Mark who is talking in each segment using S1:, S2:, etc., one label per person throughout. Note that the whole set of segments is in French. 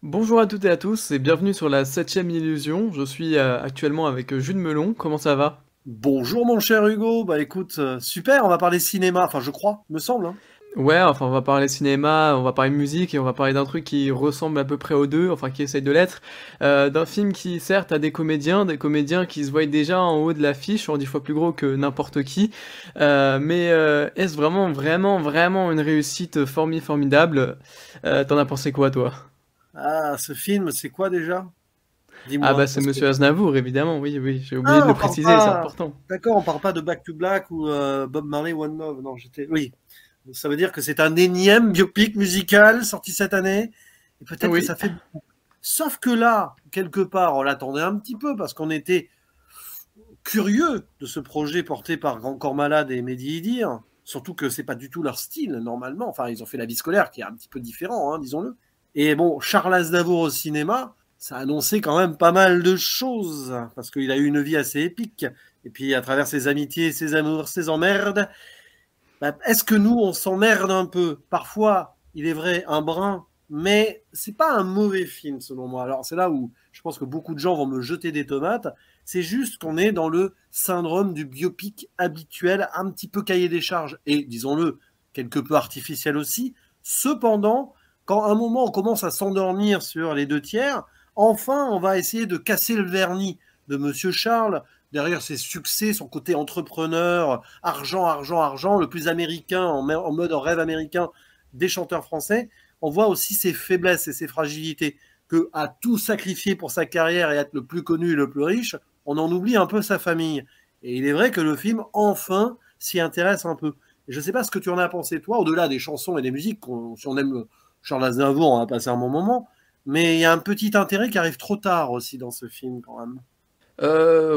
S1: Bonjour à toutes et à tous et bienvenue sur la septième illusion. Je suis actuellement avec Jules Melon. Comment ça va?
S2: Bonjour mon cher Hugo, bah écoute, super, on va parler cinéma, enfin je crois, me semble, hein.
S1: Ouais, enfin on va parler cinéma, on va parler musique et on va parler d'un truc qui ressemble à peu près aux deux, enfin qui essaye de l'être. D'un film qui certes a des comédiens qui se voient déjà en haut de l'affiche, en 10 fois plus gros que n'importe qui. Mais est-ce vraiment une réussite formidable? T'en as pensé quoi toi?
S2: Ah, ce film, c'est quoi déjà?
S1: Ah bah
S2: Dis-moi,
S1: c'est
S2: parce que...
S1: Monsieur Aznavour évidemment, oui, j'ai oublié de
S2: Ah,
S1: le
S2: on parle
S1: préciser, c'est
S2: pas...
S1: important.
S2: D'accord, on parle pas de Back to Black ou Bob Marley One Love, non, j'étais... Oui, ça veut dire que c'est un énième biopic musical sorti cette année, et peut-être que
S1: Oui.
S2: ça fait beaucoup. Sauf que là, quelque part, on l'attendait un petit peu, parce qu'on était curieux de ce projet porté par Grand Corps Malade et Mehdi Idir. Surtout que c'est pas du tout leur style normalement. Enfin, ils ont fait La Vie scolaire qui est un petit peu différent, hein, disons-le. Et bon, Charles Aznavour au cinéma, ça a annoncé quand même pas mal de choses parce qu'il a eu une vie assez épique. Et puis à travers ses amitiés, ses amours, ses emmerdes, bah, est-ce que nous on s'emmerde un peu? Parfois, il est vrai, un brin, mais c'est pas un mauvais film selon moi. Alors c'est là où je pense que beaucoup de gens vont me jeter des tomates. C'est juste qu'on est dans le syndrome du biopic habituel, un petit peu cahier des charges et disons-le quelque peu artificiel aussi. Cependant, quand à un moment on commence à s'endormir sur les deux tiers, enfin on va essayer de casser le vernis de Monsieur Charles derrière ses succès, son côté entrepreneur, argent, argent, argent, le plus américain, en mode rêve américain des chanteurs français, on voit aussi ses faiblesses et ses fragilités, que à tout sacrifier pour sa carrière et être le plus connu et le plus riche, on en oublie un peu sa famille. Et il est vrai que le film, enfin, s'y intéresse un peu. Et je ne sais pas ce que tu en as pensé, toi, au-delà des chansons et des musiques, si on aime Charles Aznavour, on va passer un bon moment, mais il y a un petit intérêt qui arrive trop tard aussi dans ce film, quand même.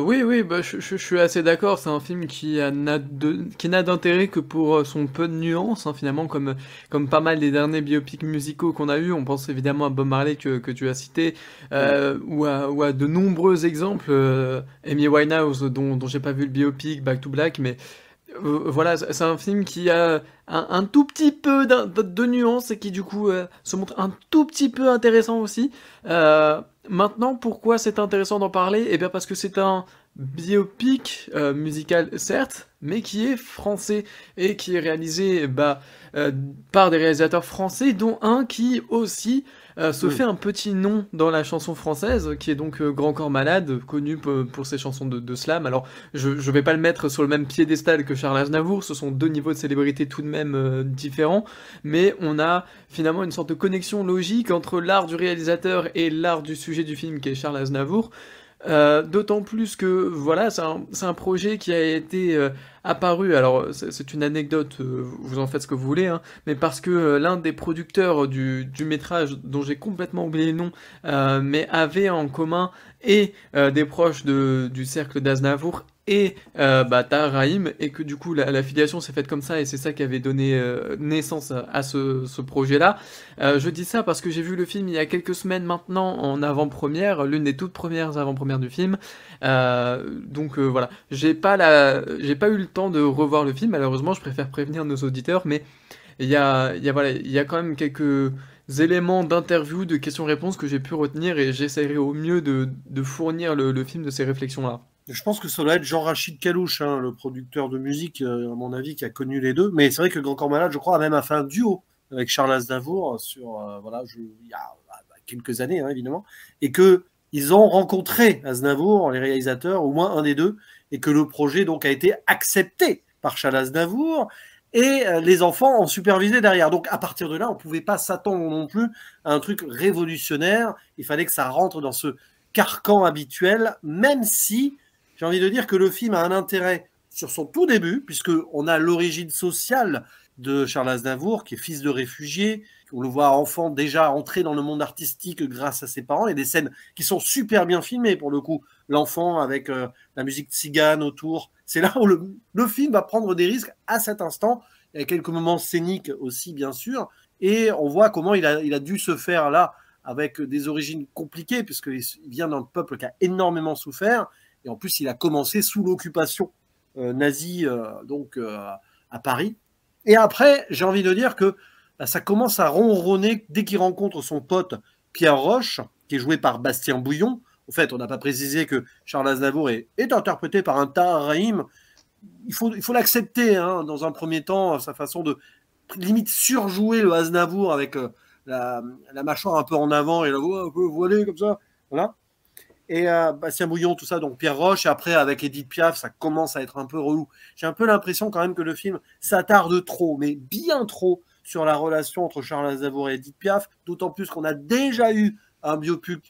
S1: Oui, bah, je suis assez d'accord. C'est un film qui n'a d'intérêt que pour son peu de nuances, hein, finalement, comme pas mal des derniers biopics musicaux qu'on a eu. On pense évidemment à Bob Marley que tu as cité,
S2: Mm.
S1: ou à de nombreux exemples. Amy Winehouse, dont j'ai pas vu le biopic, Back to Black, mais voilà, c'est un film qui a un tout petit peu de nuances et qui du coup se montre un tout petit peu intéressant aussi. Maintenant, pourquoi c'est intéressant d'en parler? Eh bien parce que c'est un biopic musical certes, mais qui est français et qui est réalisé euh, par des réalisateurs français, dont un qui aussi se fait
S2: Mm.
S1: un petit nom dans la chanson française, qui est donc Grand Corps Malade, connu pour ses chansons de slam. Alors je vais pas le mettre sur le même piédestal que Charles Aznavour, ce sont deux niveaux de célébrité tout de même différents, mais on a finalement une sorte de connexion logique entre l'art du réalisateur et l'art du sujet du film qui est Charles Aznavour. D'autant plus que voilà, c'est un projet qui a été apparu. Alors c'est une anecdote, vous en faites ce que vous voulez, hein, mais parce que l'un des producteurs du métrage, dont j'ai complètement oublié le nom, mais avait en commun et des proches du cercle d'Aznavour et Tahar Rahim, et que du coup la filiation s'est faite comme ça, et c'est ça qui avait donné naissance à ce projet-là. Je dis ça parce que j'ai vu le film il y a quelques semaines maintenant en avant-première, l'une des toutes premières avant-premières du film. Voilà, j'ai pas eu le temps de revoir le film. Malheureusement, je préfère prévenir nos auditeurs, mais voilà, il y a quand même quelques éléments d'interview, de questions-réponses que j'ai pu retenir et j'essaierai au mieux de fournir le film de ces réflexions-là.
S2: Je pense que ça doit être Jean-Rachid Kalouche, hein, le producteur de musique, à mon avis, qui a connu les deux. Mais c'est vrai que Grand Corps Malade, je crois, a même fait un duo avec Charles Aznavour sur, voilà, il y a quelques années, hein, évidemment, et que ils ont rencontré Aznavour, les réalisateurs, au moins un des deux, et que le projet donc a été accepté par Charles Aznavour, et les enfants ont supervisé derrière. Donc à partir de là, on ne pouvait pas s'attendre non plus à un truc révolutionnaire. Il fallait que ça rentre dans ce carcan habituel, même si j'ai envie de dire que le film a un intérêt sur son tout début, puisqu'on a l'origine sociale de Charles Aznavour, qui est fils de réfugié. On le voit enfant déjà entrer dans le monde artistique grâce à ses parents. Il y a des scènes qui sont super bien filmées pour le coup. L'enfant avec la musique tzigane autour. C'est là où le film va prendre des risques à cet instant. Il y a quelques moments scéniques aussi, bien sûr. Et on voit comment il a dû se faire là avec des origines compliquées, puisqu'il vient d'un peuple qui a énormément souffert. Et en plus, il a commencé sous l'occupation nazie à Paris. Et après, j'ai envie de dire que bah, ça commence à ronronner dès qu'il rencontre son pote Pierre Roche, qui est joué par Bastien Bouillon. En fait, on n'a pas précisé que Charles Aznavour est interprété par un Tahar Rahim. Il faut l'accepter, hein, dans un premier temps, sa façon de limite surjouer le Aznavour avec la mâchoire un peu en avant et la voix un peu voilée comme ça. Voilà. Et Bastien Bouillon, tout ça, donc Pierre Roche, et après avec Edith Piaf, ça commence à être un peu relou. J'ai un peu l'impression quand même que le film s'attarde trop, mais bien trop, sur la relation entre Charles Aznavour et Edith Piaf, d'autant plus qu'on a déjà eu un biopic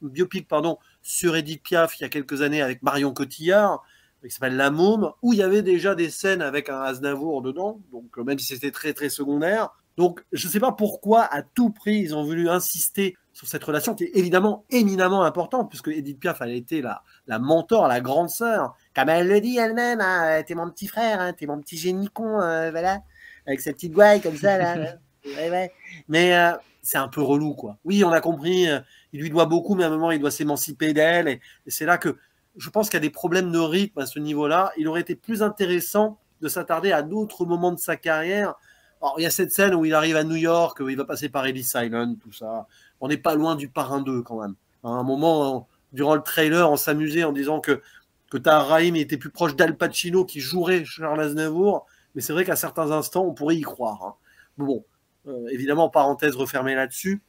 S2: sur Edith Piaf il y a quelques années avec Marion Cotillard, qui s'appelle La Môme, où il y avait déjà des scènes avec un Aznavour dedans, donc même si c'était très très secondaire. Donc je ne sais pas pourquoi à tout prix ils ont voulu insister sur cette relation qui est évidemment éminemment importante, puisque Edith Piaf elle a été la mentor, la grande sœur, comme elle le dit elle-même, hein, t'es mon petit frère, hein, t'es mon petit génie con, voilà, avec sa petite gouaille comme ça là. Ouais. Mais c'est un peu relou quoi. Oui, on a compris, il lui doit beaucoup, mais à un moment il doit s'émanciper d'elle, et c'est là que je pense qu'il y a des problèmes de rythme à ce niveau-là. Il aurait été plus intéressant de s'attarder à d'autres moments de sa carrière. Alors, il y a cette scène où il arrive à New York, où il va passer par Ellis Island, tout ça. On n'est pas loin du Parrain 2 quand même. À un moment, durant le trailer, on s'amusait en disant que Tahar Rahim était plus proche d'Al Pacino qui jouerait Charles Aznavour. Mais c'est vrai qu'à certains instants, on pourrait y croire. Hein. Bon, évidemment, parenthèse refermée là-dessus.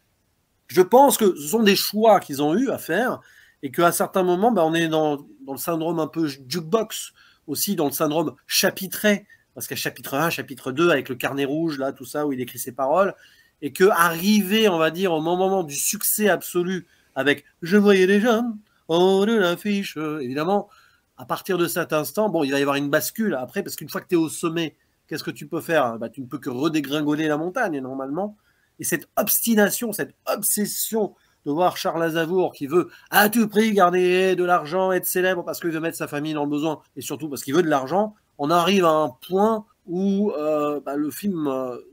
S2: Je pense que ce sont des choix qu'ils ont eu à faire et qu'à certains moments, on est dans le syndrome un peu jukebox, aussi dans le syndrome chapitré, parce qu'à chapitre 1, chapitre 2, avec le carnet rouge, là, tout ça, où il écrit ses paroles, et qu'arriver, on va dire, au moment du succès absolu, avec « Je voyais les jeunes, oh de l'affiche », évidemment, à partir de cet instant, il va y avoir une bascule après, parce qu'une fois que tu es au sommet, qu'est-ce que tu peux faire ? Tu ne peux que redégringoler la montagne, normalement. Et cette obstination, cette obsession de voir Charles Aznavour qui veut à tout prix garder de l'argent, être célèbre parce qu'il veut mettre sa famille dans le besoin, et surtout parce qu'il veut de l'argent, on arrive à un point où le film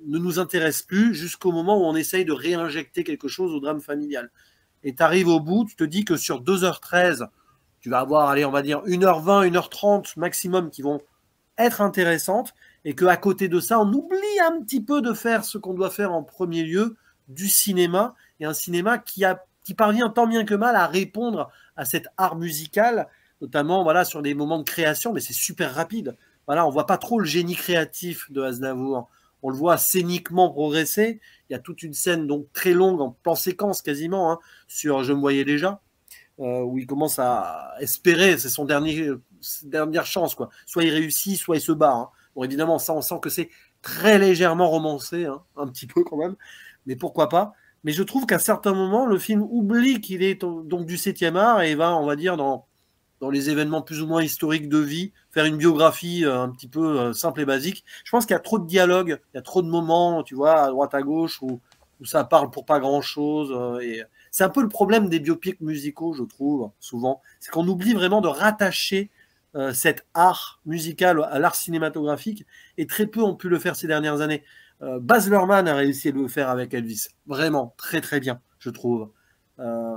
S2: ne nous intéresse plus jusqu'au moment où on essaye de réinjecter quelque chose au drame familial. Et tu arrives au bout, tu te dis que sur 2h13, tu vas avoir, allez, on va dire 1h20, 1h30 maximum qui vont être intéressantes, et qu'à côté de ça, on oublie un petit peu de faire ce qu'on doit faire en premier lieu, du cinéma, et un cinéma qui parvient tant bien que mal à répondre à cet art musical, notamment voilà, sur des moments de création, mais c'est super rapide. Voilà, on ne voit pas trop le génie créatif de Aznavour. On le voit scéniquement progresser. Il y a toute une scène donc très longue, en plan séquence quasiment, hein, sur Je me voyais déjà, où il commence à espérer, c'est son dernière chance, quoi. Soit il réussit, soit il se bat. Hein. Bon, évidemment, ça, on sent que c'est très légèrement romancé, hein, un petit peu quand même, mais pourquoi pas. Mais je trouve qu'à certains moments, le film oublie qu'il est donc du 7e art et va, on va dire, dans les événements plus ou moins historiques de vie, faire une biographie un petit peu simple et basique. Je pense qu'il y a trop de dialogues, il y a trop de moments, tu vois, à droite à gauche, où ça parle pour pas grand-chose. Et c'est un peu le problème des biopics musicaux, je trouve, souvent. C'est qu'on oublie vraiment de rattacher cet art musical à l'art cinématographique, et très peu ont pu le faire ces dernières années. Baz Luhrmann a réussi à le faire avec Elvis. Vraiment, très très bien, je trouve.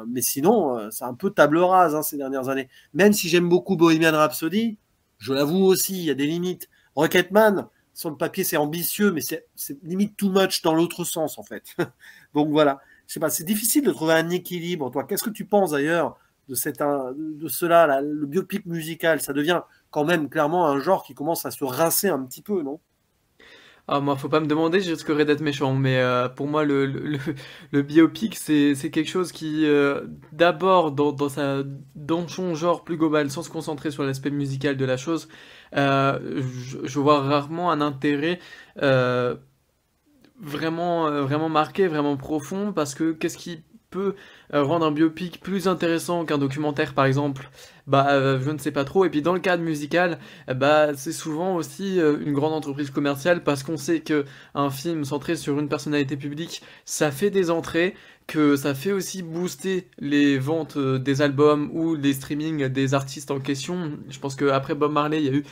S2: Mais sinon, c'est un peu table rase ces dernières années. Même si j'aime beaucoup Bohemian Rhapsody, je l'avoue aussi, il y a des limites. Rocketman, sur le papier, c'est ambitieux, mais c'est limite too much dans l'autre sens, en fait. Donc voilà, je sais pas, c'est difficile de trouver un équilibre. Toi, qu'est-ce que tu penses d'ailleurs de cela, là, le biopic musical? Ça devient quand même clairement un genre qui commence à se rincer un petit peu, non?
S1: Ah, moi, faut pas me demander, je risquerais d'être méchant, mais pour moi, le biopic, c'est quelque chose qui, d'abord, dans son genre plus global, sans se concentrer sur l'aspect musical de la chose, je vois rarement un intérêt vraiment marqué, vraiment profond, parce que qu'est-ce qui peut rendre un biopic plus intéressant qu'un documentaire, par exemple? Je ne sais pas trop. Et puis dans le cadre musical, c'est souvent aussi une grande entreprise commerciale, parce qu'on sait que un film centré sur une personnalité publique, ça fait des entrées, que ça fait aussi booster les ventes des albums ou les streamings des artistes en question. Je pense qu'après Bob Marley, il y a eu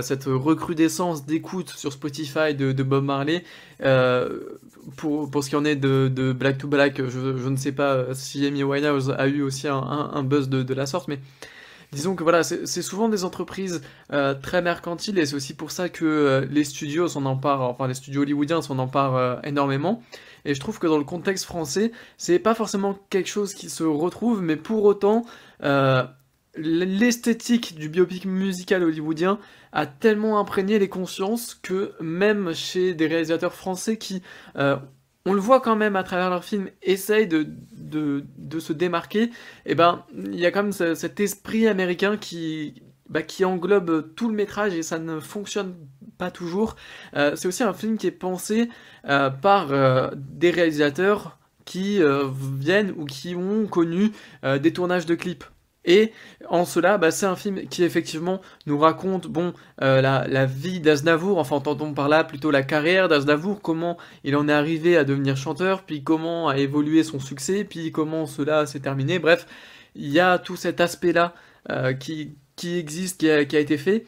S1: cette recrudescence d'écoute sur Spotify de Bob Marley. Euh, pour ce qui en est de Black to Black, je ne sais pas si Amy Winehouse a eu aussi un buzz de la sorte, mais disons que voilà, c'est souvent des entreprises très mercantiles et c'est aussi pour ça que les studios s'en emparent, enfin les studios hollywoodiens s'en emparent énormément. Et je trouve que dans le contexte français, c'est pas forcément quelque chose qui se retrouve, mais pour autant, euh, l'esthétique du biopic musical hollywoodien a tellement imprégné les consciences que même chez des réalisateurs français qui, euh, on le voit quand même à travers leurs films, essayent de se démarquer, et ben il y a quand même cet esprit américain qui englobe tout le métrage et ça ne fonctionne pas toujours. C'est aussi un film qui est pensé par des réalisateurs qui viennent ou qui ont connu des tournages de clips. Et en cela, c'est un film qui effectivement nous raconte bon, la vie d'Aznavour, enfin entendons par là plutôt la carrière d'Aznavour, comment il en est arrivé à devenir chanteur, puis comment a évolué son succès, puis comment cela s'est terminé. Bref, il y a tout cet aspect-là qui existe, qui a été fait.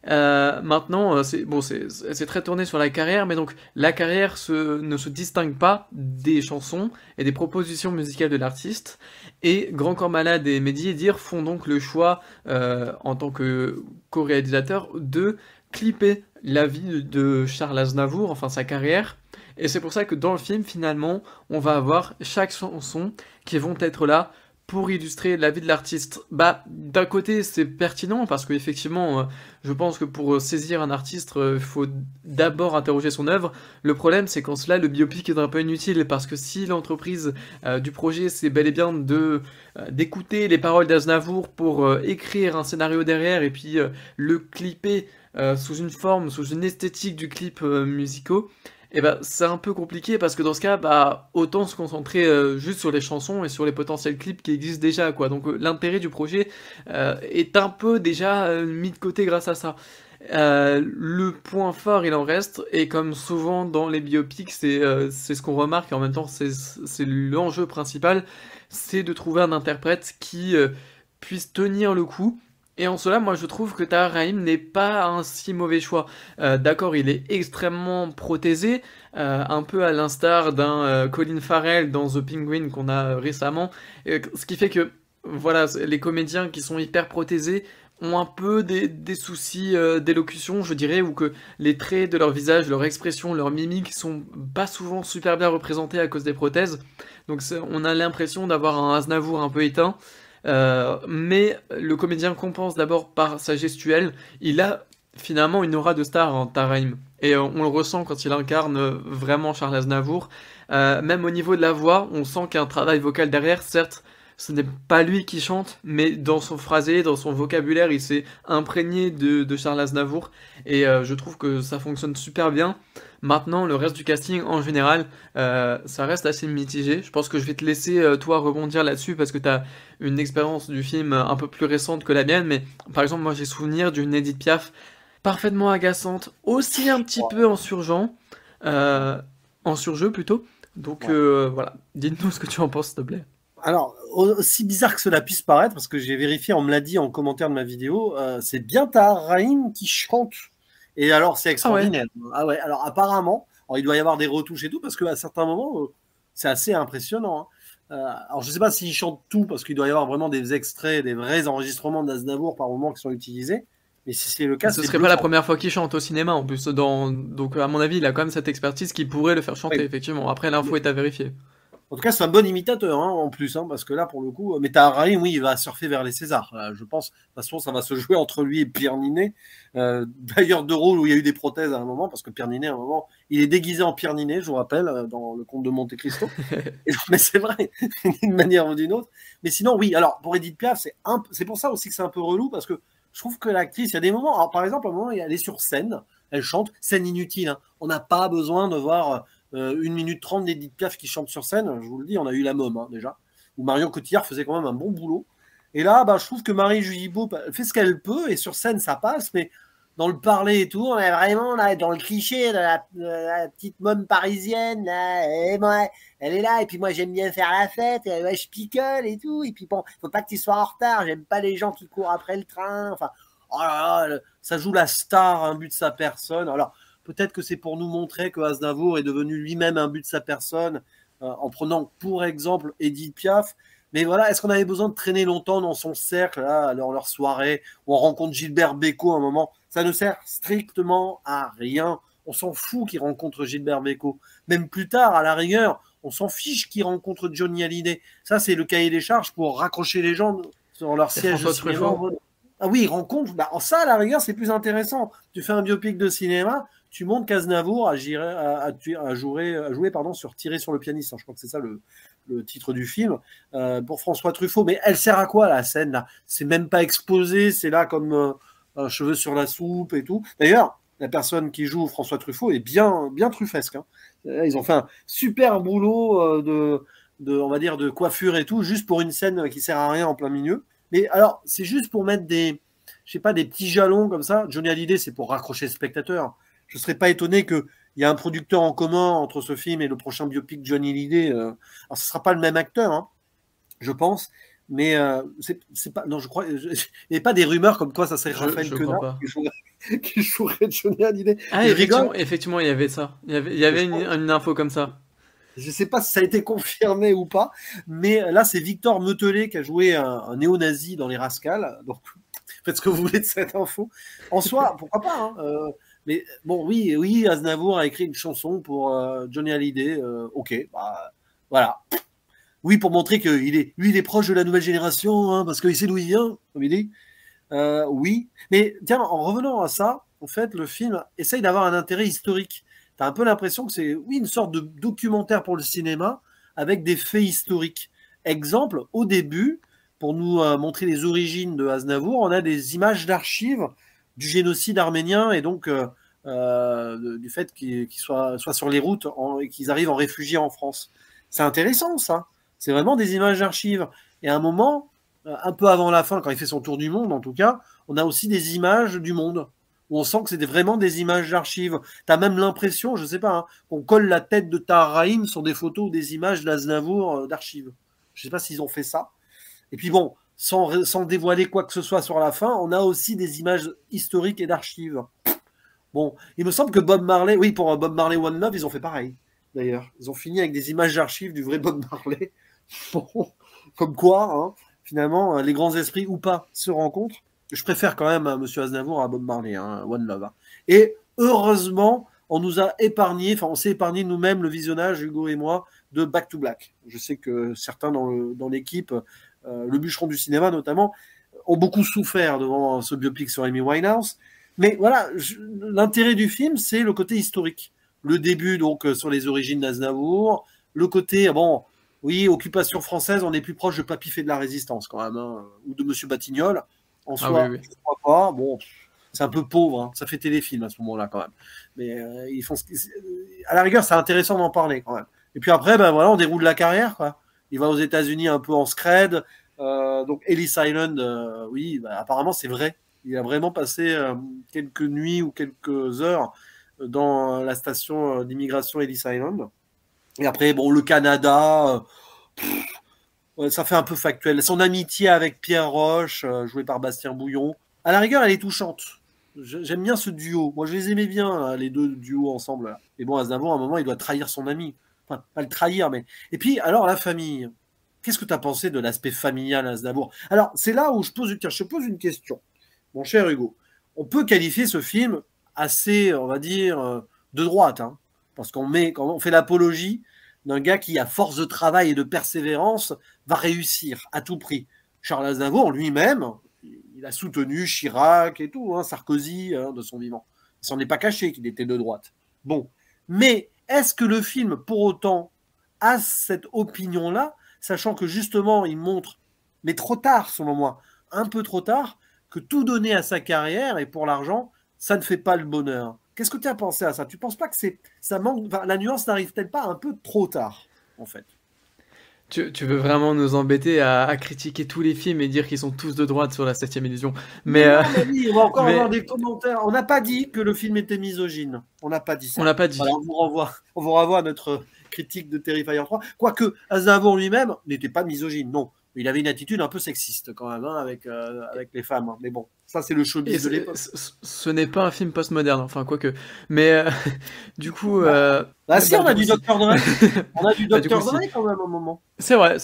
S1: Maintenant, c'est très tourné sur la carrière, mais donc la carrière ne se distingue pas des chansons et des propositions musicales de l'artiste. Et Grand Corps Malade et Mehdi Edir font donc le choix, en tant que co-réalisateur, de clipper la vie de Charles Aznavour, enfin sa carrière. Et c'est pour ça que dans le film, finalement, on va avoir chaque chanson qui vont être là pour illustrer la vie de l'artiste. D'un côté, c'est pertinent parce qu'effectivement, je pense que pour saisir un artiste, il faut d'abord interroger son œuvre. Le problème, c'est qu'en cela, le biopic est un peu inutile parce que si l'entreprise du projet, c'est bel et bien d'écouter les paroles d'Aznavour pour écrire un scénario derrière et puis le clipper sous une forme, sous une esthétique du clip musicaux, et c'est un peu compliqué parce que dans ce cas, autant se concentrer juste sur les chansons et sur les potentiels clips qui existent déjà, quoi. Donc l'intérêt du projet est un peu déjà mis de côté grâce à ça. Le point fort, il en reste, et comme souvent dans les biopics, c'est ce qu'on remarque, et en même temps c'est l'enjeu principal, c'est de trouver un interprète qui puisse tenir le coup. Et en cela, moi je trouve que Tahar Rahim n'est pas un si mauvais choix. D'accord, il est extrêmement prothésé, un peu à l'instar d'un Colin Farrell dans The Penguin qu'on a récemment. Ce qui fait que, voilà, les comédiens qui sont hyper prothésés ont un peu des soucis d'élocution, je dirais, ou que les traits de leur visage, leur expression, leur mimique sont pas souvent super bien représentés à cause des prothèses. Donc on a l'impression d'avoir un Aznavour un peu éteint. Mais le comédien compense d'abord par sa gestuelle. Il a finalement une aura de star en Tahar. Et on le ressent quand il incarne vraiment Charles Aznavour. Même au niveau de la voix, on sent qu'il y a un travail vocal derrière. Certes, ce n'est pas lui qui chante, mais dans son phrasé, dans son vocabulaire, il s'est imprégné de Charles Aznavour. Et je trouve que ça fonctionne super bien. Maintenant, le reste du casting, en général, ça reste assez mitigé. Je pense que je vais te laisser, toi, rebondir là-dessus, parce que tu as une expérience du film un peu plus récente que la mienne. Mais par exemple, moi, j'ai souvenir d'une Edith Piaf parfaitement agaçante, aussi un petit peu en surjeu plutôt. Donc
S2: Ouais.
S1: voilà, dites-nous ce que tu en penses, s'il te plaît.
S2: Alors, aussi bizarre que cela puisse paraître, parce que j'ai vérifié, on me l'a dit en commentaire de ma vidéo, c'est bien Tahar Rahim qui chante. Et alors, c'est
S1: Ah ouais,
S2: extraordinaire. Ah ouais, alors apparemment, alors, il doit y avoir des retouches et tout, parce qu'à certains moments, c'est assez impressionnant, hein. Alors, je ne sais pas s'il chante tout, parce qu'il doit y avoir vraiment des extraits, des vrais enregistrements d'Aznavour par moment qui sont utilisés. Mais si c'est le cas,
S1: ce
S2: c'est
S1: serait pas la
S2: bluffant.
S1: première fois qu'il chante au cinéma en plus. Donc à mon avis, il a quand même cette expertise qui pourrait le faire chanter,
S2: Ouais.
S1: effectivement. Après, l'info est à vérifier.
S2: En tout cas, c'est un bon imitateur, hein, en plus, hein, parce que là, pour le coup, mais Tahar Rahim, oui, il va surfer vers les Césars. Je pense. De toute façon, ça va se jouer entre lui et Pierre Ninet. D'ailleurs, deux rôles où il y a eu des prothèses à un moment, parce que Pierre Ninet, à un moment, il est déguisé en Pierre Ninet, je vous rappelle, dans Le Comte de Monte Cristo. Mais c'est vrai, d'une manière ou d'une autre. Mais sinon, oui. Alors, pour Edith Piaf, c'est pour ça aussi que c'est un peu relou, parce que je trouve que l'actrice, il y a des moments. Alors, par exemple, à un moment, elle est sur scène, elle chante, scène inutile, hein. On n'a pas besoin de voir 1 minute 30 d'Edith Piaf qui chante sur scène. Je vous le dis, on a eu la môme, hein, déjà, où Marion Cotillard faisait quand même un bon boulot. Et là, je trouve que Marie-Julie Beau fait ce qu'elle peut, et sur scène, ça passe, mais dans le parler et tout, on est vraiment là, dans le cliché de la petite môme parisienne, là, et moi, elle est là, et puis moi, j'aime bien faire la fête, et ouais, je picole et tout, et puis bon, faut pas que tu sois en retard, j'aime pas les gens qui courent après le train, enfin, oh là là, ça joue la star, un but de sa personne. Alors, peut-être que c'est pour nous montrer que Aznavour est devenu lui-même un but de sa personne, en prenant pour exemple Edith Piaf. Mais voilà, est-ce qu'on avait besoin de traîner longtemps dans son cercle, là, dans leur soirée, où on rencontre Gilbert Bécaud à un moment? Ça ne sert strictement à rien. On s'en fout qu'il rencontre Gilbert Bécaud. Même plus tard, à la rigueur, on s'en fiche qu'il rencontre Johnny Hallyday. Ça, c'est le cahier des charges pour raccrocher les gens sur leur
S1: Et
S2: siège de
S1: François
S2: cinéma.
S1: Truffaut.
S2: Ah oui, il rencontre. Bah, ça, à la rigueur, c'est plus intéressant. Tu fais un biopic de cinéma, tu montres qu'Aznavour a joué pardon, sur Tirer sur le pianiste. Je crois que c'est ça le titre du film, pour François Truffaut. Mais elle sert à quoi, la scène là? C'est même pas exposé, c'est là comme un cheveu sur la soupe et tout. D'ailleurs, la personne qui joue François Truffaut est bien truffesque. Hein. Ils ont fait un super boulot on va dire, de coiffure et tout, juste pour une scène qui sert à rien en plein milieu. Mais alors, c'est juste pour mettre je sais pas, des petits jalons comme ça. Johnny Hallyday, c'est pour raccrocher le spectateur. Je ne serais pas étonné qu'il y ait un producteur en commun entre ce film et le prochain biopic Johnny Hallyday. Alors, ce ne sera pas le même acteur, hein, je pense. Mais c'est pas. Non, je crois. Il n'y avait pas des rumeurs comme quoi ça serait Raphaël Quenard qui jouerait Johnny Hallyday.
S1: Ah, effectivement, il y avait ça. Il y avait une info comme ça.
S2: Je ne sais pas si ça a été confirmé ou pas, mais là, c'est Victor Metelet qui a joué un néo-nazi dans Les Rascals. Donc, faites ce que vous voulez de cette info. En soi, pourquoi pas, hein, mais bon, oui, Aznavour a écrit une chanson pour Johnny Hallyday. Ok, bah, voilà. Oui, pour montrer qu'il est proche de la nouvelle génération, hein, parce qu'il sait d'où il vient, comme il dit. Oui, mais tiens, en revenant à ça, en fait, le film essaye d'avoir un intérêt historique. Tu as un peu l'impression que c'est, oui, une sorte de documentaire pour le cinéma avec des faits historiques. Exemple, au début, pour nous montrer les origines de Aznavour, on a des images d'archives du génocide arménien et donc du fait qu'ils soient sur les routes et qu'ils arrivent en réfugiés en France. C'est intéressant, ça. C'est vraiment des images d'archives. Et à un moment, un peu avant la fin, quand il fait son tour du monde, en tout cas, on a aussi des images du monde où on sent que c'était vraiment des images d'archives. Tu as même l'impression, je sais pas, hein, qu'on colle la tête de Tahar Rahim sur des photos ou des images d'Aznavour d'archives. Je sais pas s'ils ont fait ça. Et puis bon, sans dévoiler quoi que ce soit sur la fin, on a aussi des images historiques et d'archives. Bon, il me semble que Bob Marley, oui, pour Bob Marley One Love, ils ont fait pareil, d'ailleurs. Ils ont fini avec des images d'archives du vrai Bob Marley. Bon, comme quoi, hein, finalement, les grands esprits ou pas se rencontrent. Je préfère quand même Monsieur Aznavour à Bob Marley, hein, One Love. Hein. Et heureusement, on nous a épargné, enfin, on s'est épargné nous-mêmes le visionnage, Hugo et moi, de Back to Black. Je sais que certains dans l'équipe, le bûcheron du cinéma notamment, ont beaucoup souffert devant ce biopic sur Amy Winehouse. Mais voilà, l'intérêt du film, c'est le côté historique. Le début, donc, sur les origines d'Aznavour. Le côté, bon, oui, occupation française, on est plus proche de Papy fait de la Résistance, quand même, hein, ou de Monsieur Batignolles. En soi,
S1: oui.
S2: je crois pas. Bon, c'est un peu pauvre, hein. Ça fait téléfilm à ce moment-là, quand même. Mais ils font à la rigueur, c'est intéressant d'en parler, quand même. Et puis après, ben voilà, on déroule la carrière, quoi. Il va aux États-Unis un peu en scred. Donc, Ellis Island, oui, bah, apparemment, c'est vrai. Il a vraiment passé quelques nuits ou quelques heures dans la station d'immigration Ellis Island. Et après, bon, le Canada, ça fait un peu factuel. Son amitié avec Pierre Roche, joué par Bastien Bouillon, à la rigueur, elle est touchante. J'aime bien ce duo. Moi, je les aimais bien, là, les deux duos ensemble. Là. Et bon, Aznavour, à un moment, il doit trahir son ami. Enfin, pas le trahir, mais... Et puis, alors, la famille. Qu'est-ce que tu as pensé de l'aspect familial Aznavour? Alors, c'est là où je te pose une question. Mon cher Hugo, on peut qualifier ce film assez, on va dire, de droite. Hein, parce quand on fait l'apologie d'un gars qui, à force de travail et de persévérance, va réussir à tout prix. Charles Aznavour, lui-même, il a soutenu Chirac et tout, hein, Sarkozy, hein, de son vivant. Il s'en est pas caché qu'il était de droite. Bon. Mais est-ce que le film, pour autant, a cette opinion-là, sachant que justement, il montre, mais trop tard, selon moi, un peu trop tard, que tout donner à sa carrière et pour l'argent, ça ne fait pas le bonheur. Qu'est-ce que tu as pensé à ça? Tu ne penses pas que ça manque, enfin, la nuance n'arrive-t-elle pas un peu trop tard, en fait?
S1: Tu veux vraiment nous embêter à critiquer tous les films et dire qu'ils sont tous de droite sur la 7ème édition. Mais,
S2: non, mais oui, on va encore avoir des commentaires. On n'a pas dit que le film était misogyne. On n'a pas dit ça.
S1: On l'a pas dit.
S2: Voilà, on vous renvoie à notre critique de Terrifier 3. Quoique Aznavour lui-même n'était pas misogyne, non. Il avait une attitude un peu sexiste quand même, hein, avec les femmes, hein. Mais bon, ça c'est le
S1: Et
S2: showbiz de l'époque.
S1: ce n'est pas un film postmoderne, enfin quoique. Mais du coup,
S2: Bah, bah si,
S1: bah
S2: on a
S1: du coup
S2: du
S1: si.
S2: Dr. Dre. On a du
S1: Bah du coup
S2: Dr. Dre
S1: si.
S2: quand même au moment.
S1: C'est vrai,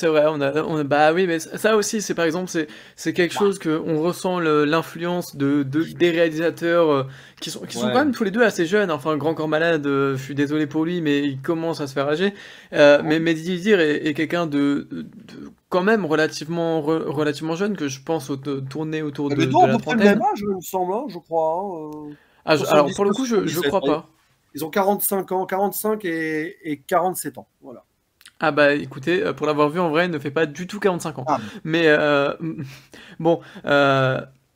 S1: bah oui, mais ça aussi, c'est par exemple, c'est quelque
S2: Bah,
S1: chose que on ressent l'influence des réalisateurs qui sont quand
S2: ouais.
S1: même tous les deux assez jeunes. Enfin, Grand Corps Malade, je suis désolé pour lui, mais il commence à se faire âger. Mais Mehdi Guidir est quelqu'un quand même relativement jeune, que je pense tourner autour
S2: Mais
S1: de
S2: toi, à
S1: la
S2: peu près le même
S1: trentaine.
S2: âge, il me semble, hein, je crois, hein.
S1: Alors pour le
S2: 79,
S1: coup, je
S2: 77.
S1: crois pas.
S2: Ils ont 45 ans, 45 et 47 ans. Voilà.
S1: Ah bah écoutez, pour l'avoir vu en vrai, il ne fait pas du tout 45 ans.
S2: Ah,
S1: Mais bon,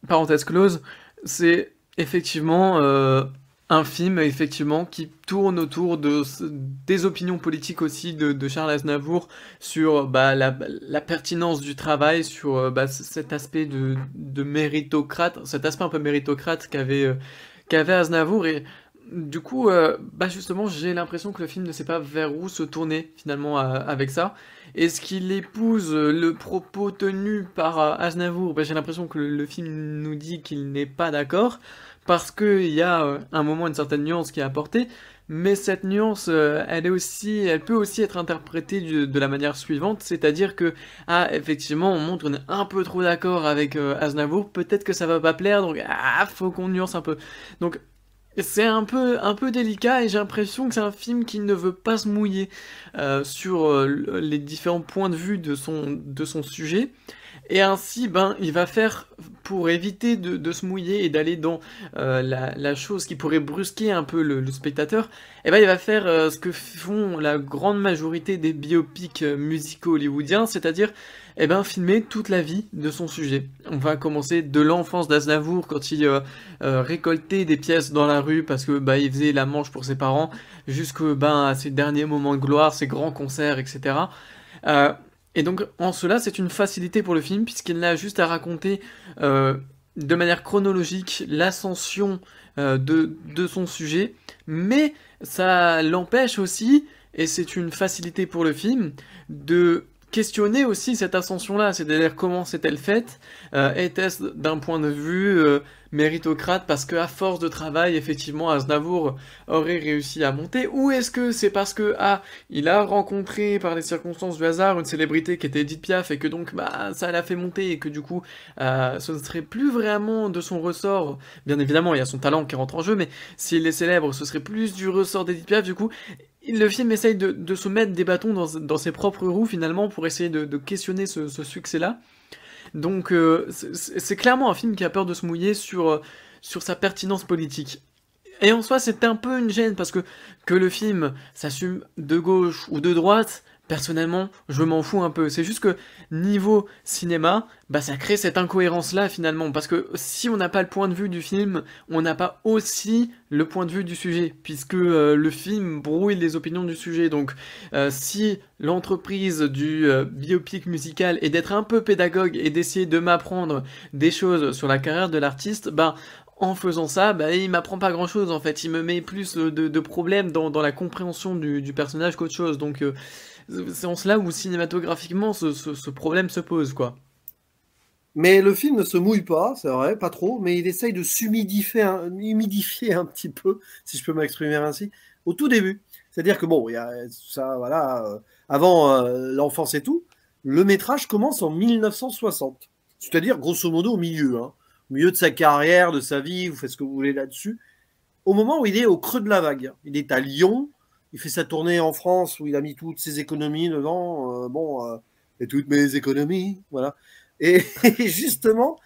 S1: parenthèse close, c'est effectivement un film effectivement qui tourne autour des opinions politiques aussi de Charles Aznavour sur bah, la pertinence du travail, sur bah, cet aspect de méritocrate, cet aspect un peu méritocrate qu'avait Aznavour et du coup, bah justement, j'ai l'impression que le film ne sait pas vers où se tourner finalement avec ça. Est-ce qu'il épouse le propos tenu par Aznavour? Bah, j'ai l'impression que le film nous dit qu'il n'est pas d'accord parce qu'il y a un moment une certaine nuance qui est apportée, mais cette nuance, elle peut aussi être interprétée de la manière suivante, c'est-à-dire que ah effectivement, on montre qu'on est un peu trop d'accord avec Aznavour, peut-être que ça va pas plaire, donc ah faut qu'on nuance un peu. Donc c'est un peu délicat et j'ai l'impression que c'est un film qui ne veut pas se mouiller sur les différents points de vue de son sujet. Et ainsi, ben, il va faire, pour éviter de se mouiller et d'aller dans la chose qui pourrait brusquer un peu le spectateur, eh ben, il va faire ce que font la grande majorité des biopics musicaux hollywoodiens, c'est-à-dire eh ben, filmer toute la vie de son sujet. On va commencer de l'enfance d'Aznavour quand il récoltait des pièces dans la rue parce que bah, il faisait la manche pour ses parents, jusqu'à ben, à ses derniers moments de gloire, ses grands concerts, etc. Euh, et donc, en cela, c'est une facilité pour le film, puisqu'il n'a juste à raconter euh, de manière chronologique l'ascension de son sujet, mais ça l'empêche aussi, et c'est une facilité pour le film, de questionner aussi cette ascension-là, c'est-à-dire comment s'est-elle faite, était-ce d'un point de vue méritocrate parce que à force de travail, effectivement, Aznavour aurait réussi à monter, ou est-ce que c'est parce que ah il a rencontré par les circonstances du hasard une célébrité qui était Edith Piaf et que donc bah ça l'a fait monter et que du coup ce ne serait plus vraiment de son ressort. Bien évidemment, il y a son talent qui rentre en jeu, mais s'il est célèbre, ce serait plus du ressort d'Edith Piaf. Du coup, le film essaye de se mettre des bâtons dans ses propres roues finalement pour essayer de questionner ce succès-là. Donc c'est clairement un film qui a peur de se mouiller sur sa pertinence politique. Et en soi, c'était un peu une gêne parce que le film s'assume de gauche ou de droite, personnellement, je m'en fous un peu. C'est juste que niveau cinéma, bah ça crée cette incohérence-là finalement. Parce que si on n'a pas le point de vue du film, on n'a pas aussi le point de vue du sujet, puisque le film brouille les opinions du sujet. Donc si l'entreprise du biopic musical est d'être un peu pédagogue et d'essayer de m'apprendre des choses sur la carrière de l'artiste, bah en faisant ça, bah, il m'apprend pas grand chose en fait. Il me met plus de problèmes dans la compréhension du personnage qu'autre chose. Donc c'est en cela où cinématographiquement ce problème se pose quoi.
S2: mais le film ne se mouille pas, c'est vrai, pas trop, mais il essaye de humidifier un petit peu, si je peux m'exprimer ainsi, au tout début. C'est-à-dire que bon, il y a ça, voilà, avant l'enfance et tout, le métrage commence en 1960. C'est-à-dire, grosso modo, au milieu, hein. Au milieu de sa carrière, de sa vie, vous faites ce que vous voulez là-dessus. Au moment où il est au creux de la vague. Il est à Lyon, il fait sa tournée en France où il a mis toutes ses économies devant, et toutes mes économies, voilà. Et, et justement,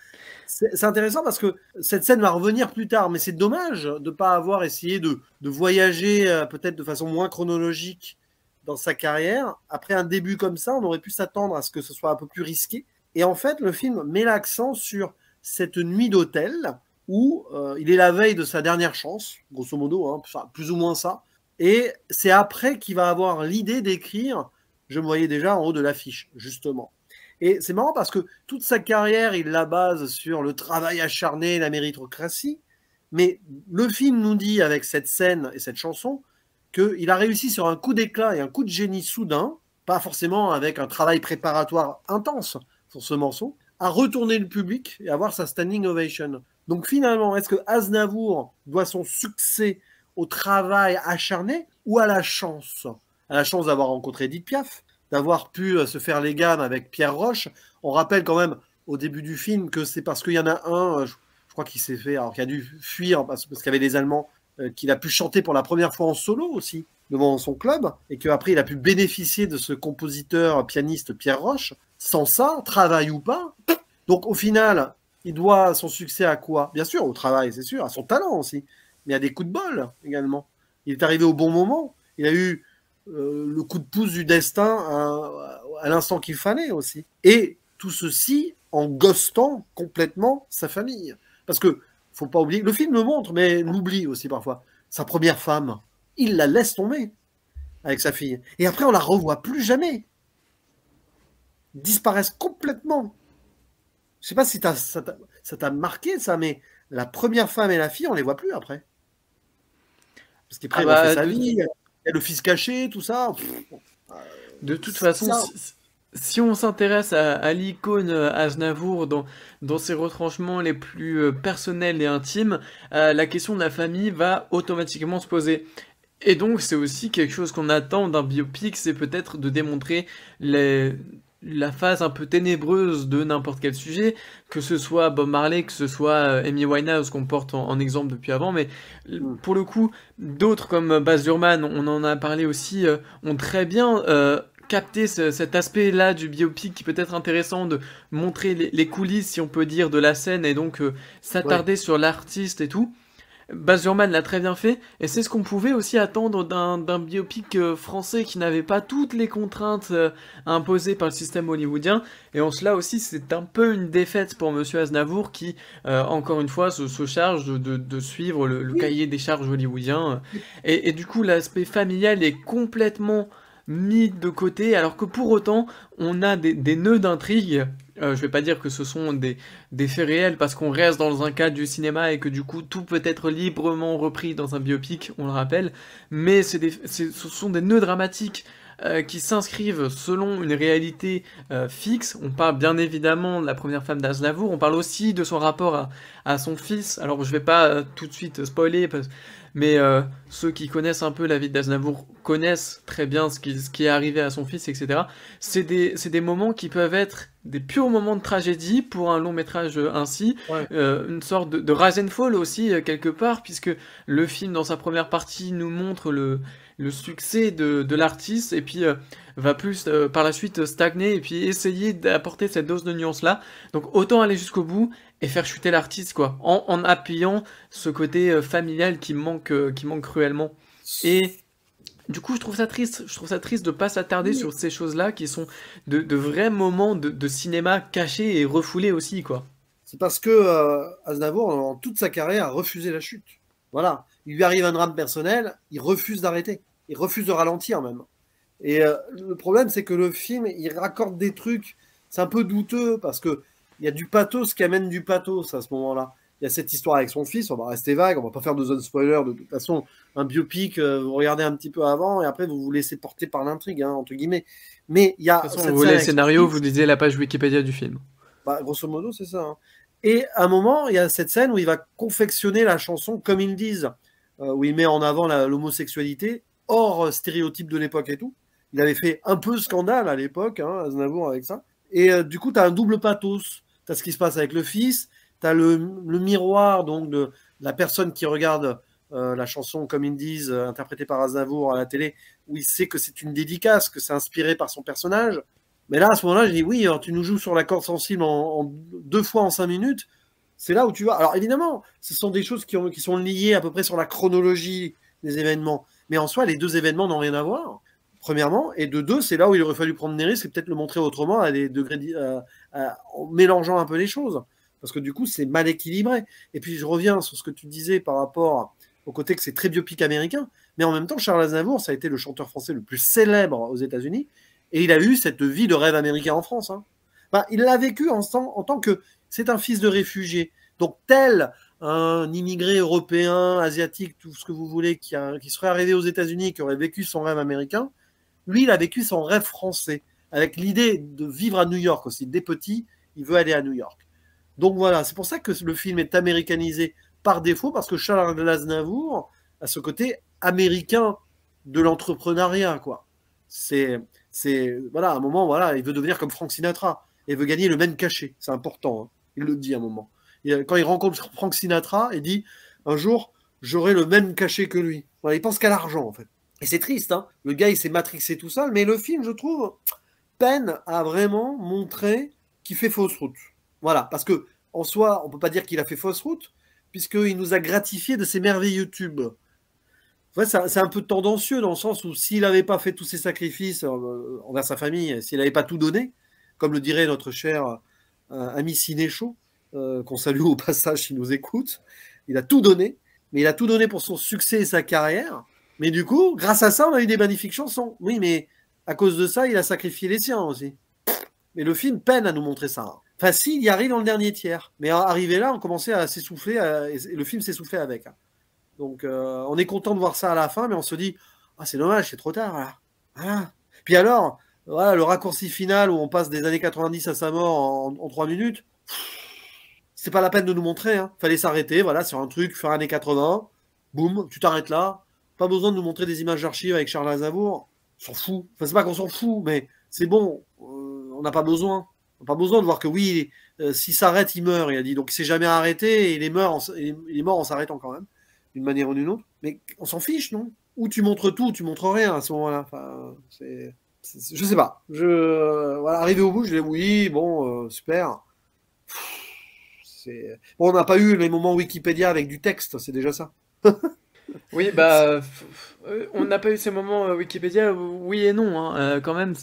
S2: c'est intéressant parce que cette scène va revenir plus tard, mais c'est dommage de ne pas avoir essayé de voyager peut-être de façon moins chronologique dans sa carrière. Après un début comme ça, on aurait pu s'attendre à ce que ce soit un peu plus risqué. Et en fait, le film met l'accent sur cette nuit d'hôtel où il est la veille de sa dernière chance, grosso modo, hein, enfin, plus ou moins ça. Et c'est après qu'il va avoir l'idée d'écrire, je me voyais déjà en haut de l'affiche, justement. Et c'est marrant parce que toute sa carrière, il la base sur le travail acharné, la méritocratie. Mais le film nous dit, avec cette scène et cette chanson, qu'il a réussi sur un coup d'éclat et un coup de génie soudain, pas forcément avec un travail préparatoire intense, sur ce morceau, à retourner le public et avoir sa standing ovation. Donc finalement, est-ce que Aznavour doit son succès au travail acharné ou à la chance? À la chance d'avoir rencontré Edith Piaf, d'avoir pu se faire les gammes avec Pierre Roche. On rappelle quand même au début du film que c'est parce qu'il y en a un, je crois qu'il s'est fait, alors qu'il a dû fuir parce qu'il y avait des Allemands, qu'il a pu chanter pour la première fois en solo aussi devant son club, et qu'après il a pu bénéficier de ce compositeur pianiste Pierre Roche. Sans ça, travail ou pas. Donc au final, il doit son succès à quoi? Bien sûr, au travail, c'est sûr, à son talent aussi, mais à des coups de bol également. Il est arrivé au bon moment. Il a eu le coup de pouce du destin à l'instant qu'il fallait aussi. Et tout ceci en ghostant complètement sa famille. Parce que, faut pas oublier, le film le montre, mais l'oublie aussi parfois. Sa première femme, il la laisse tomber avec sa fille. Et après, on la revoit plus jamais. Ils disparaissent complètement. Je sais pas si ça t'a marqué ça, mais la première femme et la fille, on les voit plus après. Parce qu'après, il refait sa vie, il y a le fils caché, tout ça.
S1: De toute façon, si on s'intéresse à l'icône Aznavour dans ses retranchements les plus personnels et intimes, la question de la famille va automatiquement se poser. Et donc, c'est aussi quelque chose qu'on attend d'un biopic, c'est peut-être de démontrer la phase un peu ténébreuse de n'importe quel sujet, que ce soit Bob Marley, que ce soit Amy Winehouse qu'on porte en exemple depuis avant, mais pour le coup, d'autres comme Baz Luhrmann, on en a parlé aussi, ont très bien capté cet aspect-là du biopic qui peut être intéressant de montrer les coulisses, si on peut dire, de la scène et donc s'attarder sur l'artiste et tout. Baz Luhrmann l'a très bien fait, et c'est ce qu'on pouvait aussi attendre d'un biopic français qui n'avait pas toutes les contraintes imposées par le système hollywoodien, et en cela aussi c'est un peu une défaite pour Monsieur Aznavour qui, encore une fois, se charge de suivre le cahier des charges hollywoodien, et du coup l'aspect familial est complètement mis de côté, alors que pour autant on a des nœuds d'intrigue. Je vais pas dire que ce sont des faits réels parce qu'on reste dans un cadre du cinéma et que du coup tout peut être librement repris dans un biopic, on le rappelle, mais ce sont des nœuds dramatiques qui s'inscrivent selon une réalité fixe. On parle bien évidemment de la première femme d'Aznavour, on parle aussi de son rapport à son fils. Alors je vais pas tout de suite spoiler, mais ceux qui connaissent un peu la vie d'Aznavour connaissent très bien ce qui est arrivé à son fils, etc. C'est des moments qui peuvent être des purs moments de tragédie pour un long métrage ainsi, une sorte de rise and fall aussi quelque part, puisque le film dans sa première partie nous montre le succès de l'artiste et puis va plus par la suite stagner et puis essayer d'apporter cette dose de nuance là. Donc autant aller jusqu'au bout et faire chuter l'artiste quoi, en appuyant ce côté familial qui manque cruellement. Et du coup, je trouve ça triste de pas s'attarder sur ces choses-là qui sont de vrais moments de cinéma cachés et refoulés aussi, quoi.
S2: C'est parce que Aznavour, en toute sa carrière, a refusé la chute. Voilà. Il lui arrive un drame personnel, il refuse d'arrêter. Il refuse de ralentir même. Et le problème, c'est que le film, il raccorde des trucs. C'est un peu douteux parce que il y a du pathos qui amène du pathos à ce moment-là. Il y a cette histoire avec son fils, on va rester vague, on va pas faire de zone spoiler. De toute façon, un biopic, vous regardez un petit peu avant et après vous vous laissez porter par l'intrigue, hein, entre guillemets. Mais il y a.
S1: De toute façon, vous voulez le scénario, vous lisez la page Wikipédia du film.
S2: Bah, grosso modo, c'est ça. Hein. Et à un moment, il y a cette scène où il va confectionner la chanson comme ils disent, où il met en avant l'homosexualité, hors stéréotype de l'époque et tout. Il avait fait un peu scandale à l'époque, hein, Aznavour, avec ça. Et du coup, tu as un double pathos. Tu as ce qui se passe avec le fils, tu as le miroir donc, de la personne qui regarde la chanson comme ils disent, interprétée par Aznavour à la télé, où il sait que c'est une dédicace, que c'est inspiré par son personnage. Mais là, à ce moment-là, je dis oui, alors tu nous joues sur la corde sensible en 2 fois en 5 minutes. C'est là où tu vas. Alors évidemment, ce sont des choses qui sont liées à peu près sur la chronologie des événements. Mais en soi, les 2 événements n'ont rien à voir, premièrement. Et de 2, c'est là où il aurait fallu prendre des risques et peut-être le montrer autrement à des degrés, en mélangeant un peu les choses. Parce que du coup, c'est mal équilibré. Et puis, je reviens sur ce que tu disais par rapport au côté que c'est très biopic américain. Mais en même temps, Charles Aznavour, ça a été le chanteur français le plus célèbre aux États-Unis. Et il a eu cette vie de rêve américain en France. Hein. Ben, il l'a vécu en tant que c'est un fils de réfugié. Donc, tel un immigré européen, asiatique, tout ce que vous voulez, qui serait arrivé aux États-Unis, qui aurait vécu son rêve américain, lui, il a vécu son rêve français, avec l'idée de vivre à New York aussi. Dès petit, il veut aller à New York. Donc voilà, c'est pour ça que le film est américanisé par défaut, parce que Charles Aznavour a ce côté américain de l'entrepreneuriat, quoi. Voilà, à un moment, voilà, il veut devenir comme Frank Sinatra, et veut gagner le même cachet, c'est important, hein. Il le dit à un moment. Quand il rencontre Frank Sinatra, il dit, un jour, j'aurai le même cachet que lui. Voilà, il pense qu'à l'argent, en fait. Et c'est triste, hein. Le gars, il s'est matrixé tout seul, mais le film, je trouve, peine à vraiment montrer qu'il fait fausse route. Voilà, parce que en soi, on peut pas dire qu'il a fait fausse route, puisqu'il nous a gratifié de ses merveilleux tubes. Ouais, c'est un peu tendancieux dans le sens où s'il n'avait pas fait tous ses sacrifices envers sa famille, s'il n'avait pas tout donné, comme le dirait notre cher ami Cinéchaud, qu'on salue au passage s'il nous écoute, il a tout donné, mais il a tout donné pour son succès et sa carrière. Mais du coup, grâce à ça, on a eu des magnifiques chansons. Oui, mais à cause de ça, il a sacrifié les siens aussi. Mais le film peine à nous montrer ça. Enfin, si, il y arrive dans le dernier tiers. Mais arrivé là, on commençait à s'essouffler, et le film s'essoufflait avec. Donc, on est content de voir ça à la fin, mais on se dit, ah, c'est dommage, c'est trop tard, là. Voilà. Puis alors, voilà, le raccourci final où on passe des années 90 à sa mort en 3 minutes, c'est pas la peine de nous montrer. Hein. Fallait s'arrêter, voilà, sur un truc, faire années 80, boum, tu t'arrêtes là. Pas besoin de nous montrer des images d'archives avec Charles Aznavour. On s'en fout. Enfin, c'est pas qu'on s'en fout, mais c'est bon. On n'a pas besoin. On n'a pas besoin de voir que oui, s'il s'arrête, il meurt, il a dit. Donc il s'est jamais arrêté et il est mort en s'arrêtant quand même, d'une manière ou d'une autre. Mais on s'en fiche, non? Ou tu montres tout, ou tu montres rien à ce moment-là. Enfin, je sais pas. Voilà, arrivé au bout, je dis oui, bon, super. Bon, on n'a pas eu les moments Wikipédia avec du texte, c'est déjà ça.
S1: Oui, bah, on n'a pas eu ces moments Wikipédia, oui et non, hein. Quand même,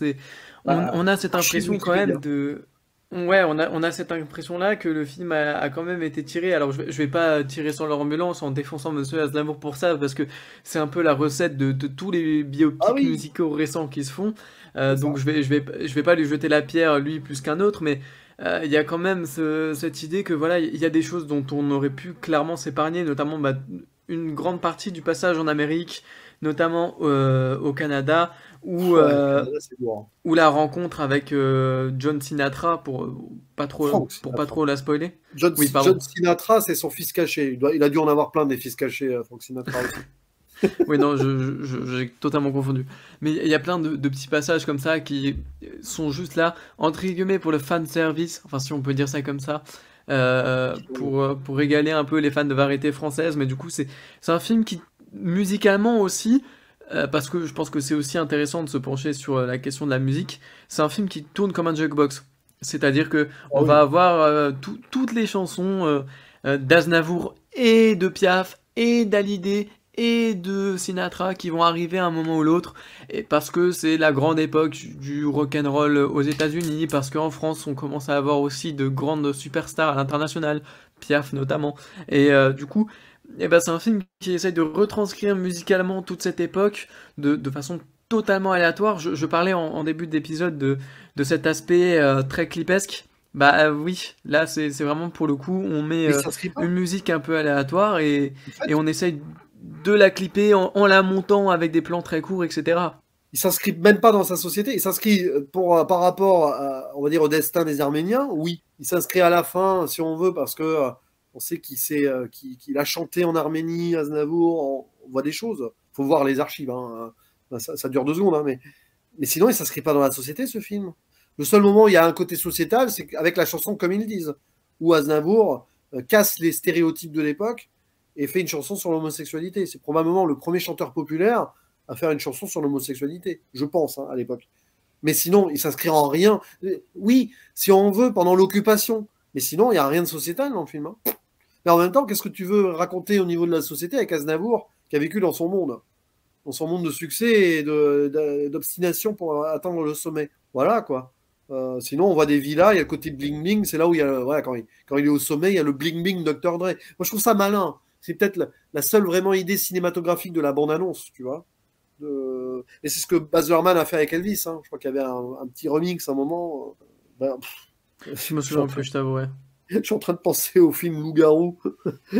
S1: on a cette
S2: Archive
S1: impression quand même
S2: Wikipédia.
S1: de, ouais, on a cette impression-là que le film a quand même été tiré. Alors, je vais pas tirer sur leur ambulance en défonçant Monsieur Aznavour pour ça, parce que c'est un peu la recette de tous les
S2: Ah
S1: biopics
S2: oui,
S1: musicaux récents qui se font.
S2: c'est
S1: Donc,
S2: ça.
S1: je vais pas lui jeter la pierre lui plus qu'un autre, mais il y a quand même cette idée que voilà, il y a des choses dont on aurait pu clairement s'épargner, notamment bah, une grande partie du passage en Amérique, notamment au Canada,
S2: Ouais, le Canada, c'est lourd.
S1: où la rencontre avec John Sinatra,
S2: Frank
S1: pour pas
S2: Sinatra.
S1: trop la spoiler. Oui, pardon.
S2: John Sinatra, c'est son fils caché. Il a dû en avoir plein des fils cachés, Frank Sinatra aussi.
S1: Oui, non, j'ai totalement confondu. Mais il y a plein de petits passages comme ça qui sont juste là, entre guillemets, pour le fan service, enfin si on peut dire ça comme ça, pour régaler un peu les fans de variété française. Mais du coup, c'est un film qui, musicalement aussi, parce que je pense que c'est aussi intéressant de se pencher sur la question de la musique, c'est un film qui tourne comme un jukebox. C'est-à-dire que
S2: Ah
S1: on va
S2: oui.
S1: avoir toutes les chansons d'Aznavour et de Piaf et d'Hallyday et de Sinatra qui vont arriver à un moment ou l'autre, et parce que c'est la grande époque du rock and roll aux États-Unis, parce qu'en France on commence à avoir aussi de grandes superstars à l'international, Piaf notamment, et du coup, eh ben, c'est un film qui essaye de retranscrire musicalement toute cette époque de façon totalement aléatoire. Je parlais en début d'épisode de cet aspect très clipesque. Bah oui, là c'est vraiment pour le coup, on met
S2: Mais il s'inscrit pas.
S1: une musique un peu aléatoire
S2: En
S1: et
S2: fait,
S1: on essaye de la clipper en la montant avec des plans très courts, etc.
S2: il s'inscrit même pas dans sa société. Il s'inscrit par rapport, on va dire, au destin des Arméniens. Oui, il s'inscrit à la fin, si on veut, parce que on sait qu'il a chanté en Arménie, Aznavour. On voit des choses. Faut voir les archives. Hein. Ça dure 2 secondes, hein, mais sinon, il s'inscrit pas dans la société, ce film. Le seul moment où il y a un côté sociétal, c'est avec la chanson Comme ils disent, où Aznavour casse les stéréotypes de l'époque et fait une chanson sur l'homosexualité. C'est probablement le premier chanteur populaire à faire une chanson sur l'homosexualité, je pense, hein, à l'époque. Mais sinon, il s'inscrit en rien. Oui, si on veut, pendant l'occupation. Mais sinon, il n'y a rien de sociétal dans le film. Hein. Mais en même temps, qu'est-ce que tu veux raconter au niveau de la société avec Aznavour, qui a vécu dans son monde de succès et d'obstination pour atteindre le sommet. Voilà, quoi. Sinon, on voit des villas, il y a le côté bling-bling, c'est là où il y a, voilà, quand il est au sommet, il y a le bling-bling Dr. Dre. Moi, je trouve ça malin. C'est peut-être la seule vraiment idée cinématographique de la bande-annonce, tu vois. Et c'est ce que Baz Luhrmann a fait avec Elvis. Hein. Je crois qu'il y avait un petit remix à un moment. Ben,
S1: Je me
S2: je, suis en
S1: souviens
S2: train,
S1: plus, je t'avouerai.
S2: je suis en train de penser au film Loup-garou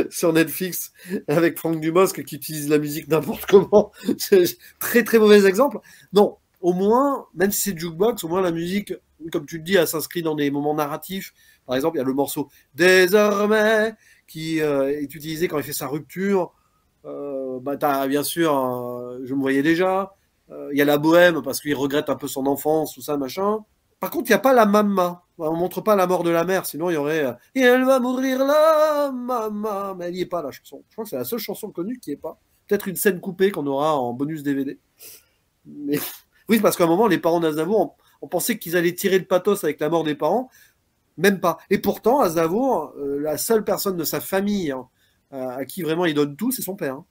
S2: sur Netflix avec Franck Dubosc qui utilise la musique n'importe comment. C'est très très mauvais exemple. Non, au moins, même si c'est jukebox, au moins la musique, comme tu le dis, elle s'inscrit dans des moments narratifs. Par exemple, il y a le morceau Désormais qui est utilisé quand il fait sa rupture. Bah, t'as bien sûr, je me voyais déjà. Il y a la bohème parce qu'il regrette un peu son enfance, tout ça, machin. Par contre, il n'y a pas la mama. On montre pas la mort de la mère, sinon il y aurait et elle va mourir là, maman. Mais elle n'y est pas la chanson. Je crois que c'est la seule chanson connue qui n'y est pas. Peut-être une scène coupée qu'on aura en bonus DVD. Mais oui, parce qu'à un moment, les parents d'Aznavour, on pensait qu'ils allaient tirer le pathos avec la mort des parents. Même pas. Et pourtant, Aznavour, la seule personne de sa famille hein, à qui vraiment il donne tout, c'est son père. Hein.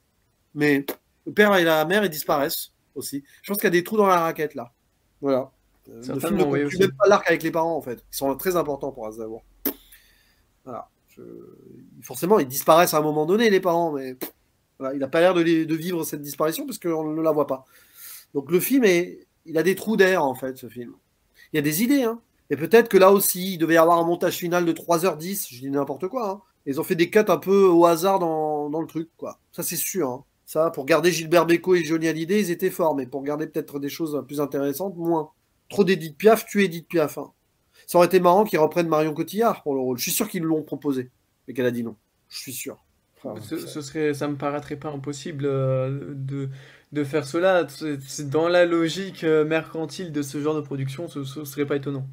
S2: Mais le père et la mère, ils disparaissent aussi. Je pense qu'il y a des trous dans la raquette là. Voilà. Le film ne
S1: Certainement, oui
S2: conclut
S1: aussi.
S2: même pas l'arc avec les parents en fait. Ils sont très importants pour Aznavour. Voilà. Forcément, ils disparaissent à un moment donné, les parents, mais voilà, il n'a pas l'air de vivre cette disparition parce qu'on ne la voit pas. Donc le film, il a des trous d'air en fait, ce film. Il y a des idées, hein. Et peut-être que là aussi, il devait y avoir un montage final de 3h10, je dis n'importe quoi. Hein. Ils ont fait des cuts un peu au hasard dans le truc, quoi. Ça, c'est sûr. Hein. Ça, pour garder Gilbert Bécaud et Johnny Hallyday, ils étaient forts, mais pour garder peut-être des choses plus intéressantes, moins. Trop d'Edith Piaf, tu Edith Piaf. Hein. Ça aurait été marrant qu'ils reprennent Marion Cotillard pour le rôle. Je suis sûr qu'ils l'ont proposé, mais qu'elle a dit non. Je suis sûr. Enfin,
S1: Ça me paraîtrait pas impossible de faire cela. C'est dans la logique mercantile de ce genre de production, ce serait pas étonnant.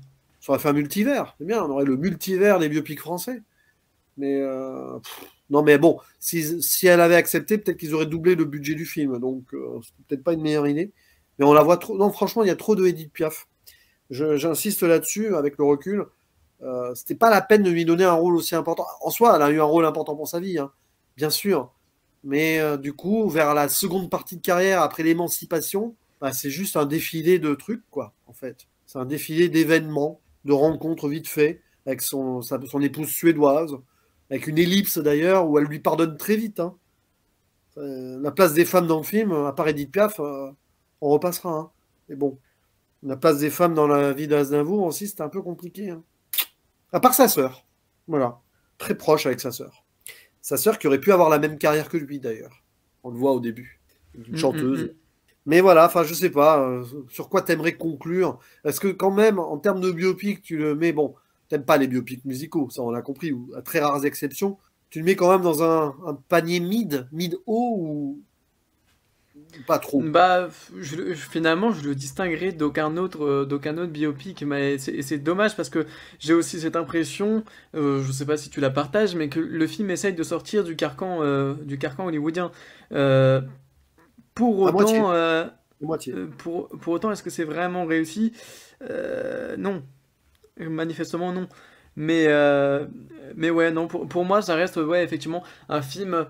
S2: ça aurait fait un multivers. C'est bien, on aurait le multivers des biopics français. Mais non, mais bon, si elle avait accepté, peut-être qu'ils auraient doublé le budget du film. Donc, c'est peut-être pas une meilleure idée. Mais on la voit trop. Non, franchement, il y a trop de Edith Piaf. J'insiste là-dessus avec le recul. C'était pas la peine de lui donner un rôle aussi important. En soi, elle a eu un rôle important pour sa vie, hein, bien sûr. Mais du coup, vers la seconde partie de carrière, après l'émancipation, bah, c'est juste un défilé de trucs, quoi, en fait. C'est un défilé d'événements, de rencontres vite fait, avec son épouse suédoise, avec une ellipse d'ailleurs, où elle lui pardonne très vite. Hein. La place des femmes dans le film, à part Edith Piaf, on repassera. Hein. Mais bon, la place des femmes dans la vie d'Aznavour aussi, c'était un peu compliqué. Hein. À part sa sœur. Voilà. Très proche avec sa sœur. Sa sœur qui aurait pu avoir la même carrière que lui d'ailleurs. On le voit au début. Une
S1: Mm, mm,
S2: chanteuse.
S1: mm.
S2: Mais voilà, enfin je sais pas, sur quoi t'aimerais conclure. Est-ce que quand même, en termes de biopic, tu le mets, bon, t'aimes pas les biopics musicaux, ça on l'a compris, ou à très rares exceptions, tu le mets quand même dans un panier mid-haut ou pas trop.
S1: Bah, finalement, je le distinguerai d'aucun autre biopic, mais c'est dommage parce que j'ai aussi cette impression, je sais pas si tu la partages, mais que le film essaye de sortir du carcan hollywoodien. Euh, pour
S2: À moitié,
S1: autant,
S2: à moitié.
S1: pour autant, est-ce que c'est vraiment réussi? Non, manifestement non. Mais, euh, mais ouais, non, pour moi, ça reste ouais, effectivement un film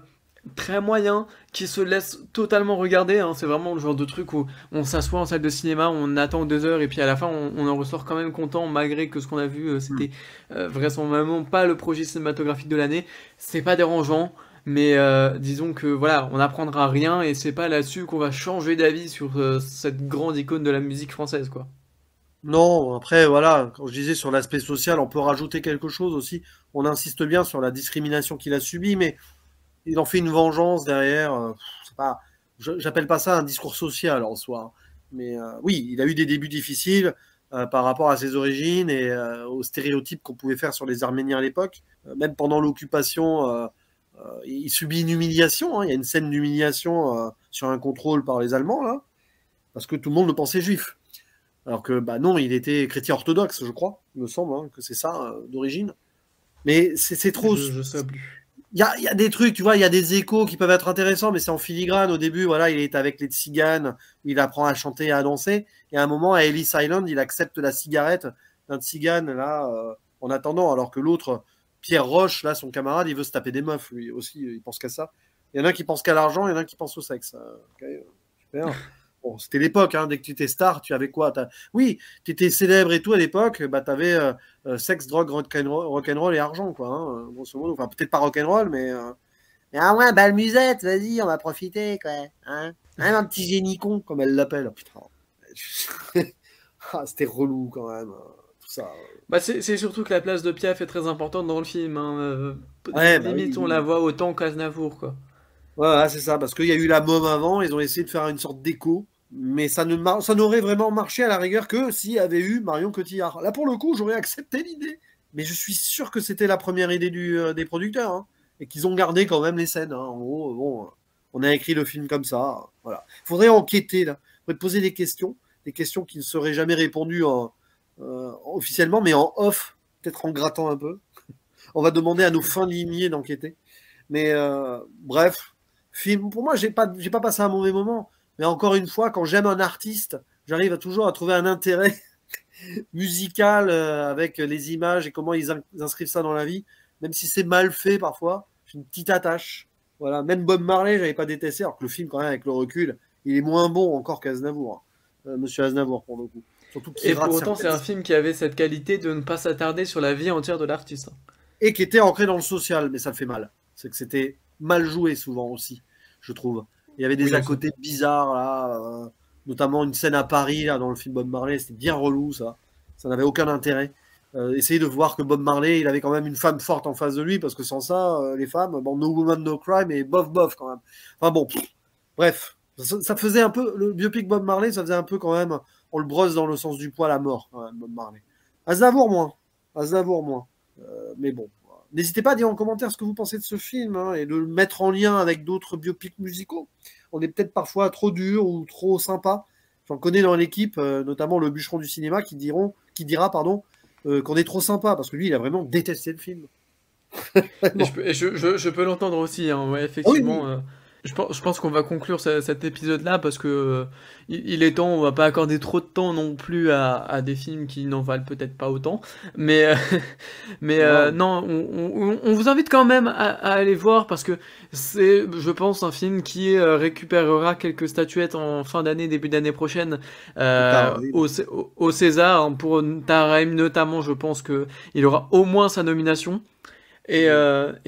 S1: très moyen qui se laisse totalement regarder. Hein. C'est vraiment le genre de truc où on s'assoit en salle de cinéma, on attend 2 heures et puis à la fin on en ressort quand même content malgré que ce qu'on a vu
S2: Hmm.
S1: c'était vraisemblablement pas le projet cinématographique de l'année. C'est pas dérangeant. Mais disons que voilà, on n'apprendra rien et c'est pas là-dessus qu'on va changer d'avis sur cette grande icône de la musique française, quoi.
S2: Non, après, voilà, quand je disais sur l'aspect social, on peut rajouter quelque chose aussi. On insiste bien sur la discrimination qu'il a subie, mais il en fait une vengeance derrière. C'est pas, j'appelle pas ça un discours social en soi. Hein. Mais oui, il a eu des débuts difficiles par rapport à ses origines et aux stéréotypes qu'on pouvait faire sur les Arméniens à l'époque. Même pendant l'occupation, il subit une humiliation. Hein. Il y a une scène d'humiliation sur un contrôle par les Allemands, là, parce que tout le monde le pensait juif. Alors que, bah non, il était chrétien orthodoxe, je crois, il me semble, hein, que c'est ça d'origine. Mais c'est trop.
S1: Je sais plus.
S2: Il y a des trucs, tu vois, il y a des échos qui peuvent être intéressants, mais c'est en filigrane. Au début, voilà, il est avec les tziganes, il apprend à chanter et à danser. Et à un moment, à Ellis Island, il accepte la cigarette d'un tzigane, là, en attendant, alors que l'autre, Pierre Roche, là, son camarade, il veut se taper des meufs, lui aussi, il pense qu'à ça. Il y en a un qui pense qu'à l'argent, il y en a un qui pense au sexe. Ok, super. Bon, c'était l'époque, hein, dès que tu étais star, tu avais quoi? Oui, tu étais célèbre et tout à l'époque, bah, tu avais sexe, drogue, rock'n'roll et argent, quoi. Hein, grosso modo. Enfin, peut-être pas rock'n'roll, mais. Ah ouais, balle musette, vas-y, on va profiter, quoi. Hein, hein un petit génie con, comme elle l'appelle. Putain. Ah, c'était relou quand même, tout ça.
S1: Bah c'est surtout que la place de Piaf est très importante dans le film. Hein.
S2: Ouais, bah oui,
S1: Limite, on la
S2: oui.
S1: voit autant qu'Aznavour, quoi.
S2: Voilà, c'est ça, parce qu'il y a eu la môme avant, ils ont essayé de faire une sorte d'écho. Mais ça n'aurait vraiment marché à la rigueur que s'il y avait eu Marion Cotillard. Là, pour le coup, j'aurais accepté l'idée. Mais je suis sûr que c'était la première idée des producteurs. Hein, et qu'ils ont gardé quand même les scènes. Hein. En gros, bon, on a écrit le film comme ça. Voilà. Il faudrait enquêter, là. Il faudrait poser des questions qui ne seraient jamais répondues officiellement, mais en off, peut-être en grattant un peu. On va demander à nos fins limiers d'enquêter. Mais bref, film. Pour moi, j'ai pas passé un mauvais moment. Mais encore une fois, quand j'aime un artiste, j'arrive toujours à trouver un intérêt musical avec les images et comment ils inscrivent ça dans la vie. Même si c'est mal fait parfois, j'ai une petite attache. Voilà, même Bob Marley, j'avais pas détesté, alors que le film, quand même, avec le recul, il est moins bon encore qu'Aznavour. Monsieur Aznavour, pour le coup. Surtout qu'il
S1: Et
S2: rate
S1: pour autant, c'est
S2: certaines
S1: un
S2: scènes.
S1: film qui avait cette qualité de ne pas s'attarder sur la vie entière de l'artiste.
S2: Et qui était ancré dans le social, mais ça fait mal. C'est que c'était mal joué souvent aussi, je trouve. Il y avait des
S1: Oui,
S2: à
S1: aussi.
S2: côté bizarres, là, notamment une scène à Paris, là, dans le film Bob Marley, c'était bien relou, ça. Ça n'avait aucun intérêt. Essayer de voir que Bob Marley, il avait quand même une femme forte en face de lui, parce que sans ça, les femmes, bon, no woman, no cry, mais bof, bof, quand même. Enfin bon, bref. Ça faisait un peu, le biopic Bob Marley, ça faisait un peu quand même, on le brosse dans le sens du poil à mort, quand même, Bob Marley. Aznavour moins. Aznavour moins. Mais bon. N'hésitez pas à dire en commentaire ce que vous pensez de ce film hein, et de le mettre en lien avec d'autres biopics musicaux. On est peut-être parfois trop dur ou trop sympa. J'en connais dans l'équipe, notamment le bûcheron du cinéma, qui dira qu'on est trop sympa parce que lui, il a vraiment détesté le film.
S1: Et
S2: Vraiment.
S1: je peux l'entendre aussi, hein, ouais,
S2: Ah oui,
S1: effectivement.
S2: oui.
S1: Je pense qu'on va conclure cet épisode-là parce que il est temps, on va pas accorder trop de temps non plus à des films qui n'en valent peut-être pas autant. Mais,
S2: Ah,
S1: non, on vous invite quand même à aller voir parce que c'est, je pense, un film qui récupérera quelques statuettes en fin d'année, début d'année prochaine
S2: carrément.
S1: au César. Hein, pour Tarheim notamment, je pense que il aura au moins sa nomination. Et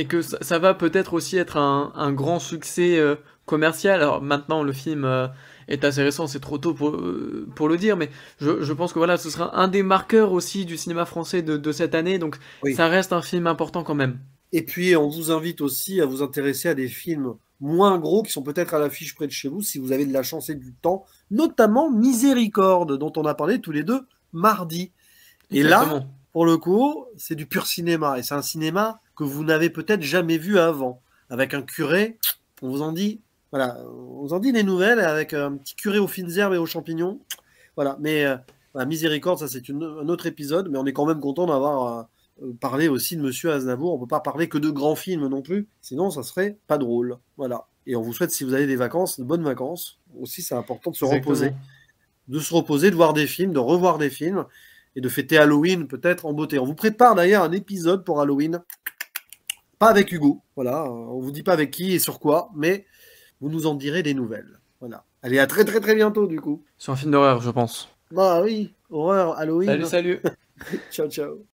S1: que ça va peut-être aussi être un grand succès commercial. Alors maintenant, le film est assez récent, c'est trop tôt pour le dire, mais je pense que voilà, ce sera un des marqueurs aussi du cinéma français de cette année, donc
S2: Oui.
S1: ça reste un film important quand même.
S2: Et puis, on vous invite aussi à vous intéresser à des films moins gros qui sont peut-être à l'affiche près de chez vous si vous avez de la chance et du temps, notamment Miséricorde, dont on a parlé tous les deux mardi. Et là,
S1: Exactement.
S2: pour le coup, c'est du pur cinéma. Et c'est un cinéma que vous n'avez peut-être jamais vu avant. Avec un curé, on vous en dit, voilà, on vous en dit des nouvelles avec un petit curé aux fines herbes et aux champignons. Voilà, mais voilà, Miséricorde, ça c'est un autre épisode, mais on est quand même content d'avoir parlé aussi de Monsieur Aznavour. On peut pas parler que de grands films non plus, sinon ça serait pas drôle. Voilà. Et on vous souhaite, si vous avez des vacances, de bonnes vacances. Aussi, c'est important de se reposer.
S1: Exactement.
S2: De se reposer, de voir des films, de revoir des films et de fêter Halloween peut-être en beauté. On vous prépare d'ailleurs un épisode pour Halloween, pas avec Hugo, voilà, on vous dit pas avec qui et sur quoi, mais vous nous en direz des nouvelles. Voilà. Allez, à très très très bientôt du coup.
S1: C'est un film d'horreur, je pense.
S2: Bah oui, horreur,
S1: Salut,
S2: Halloween.
S1: salut.
S2: Ciao ciao.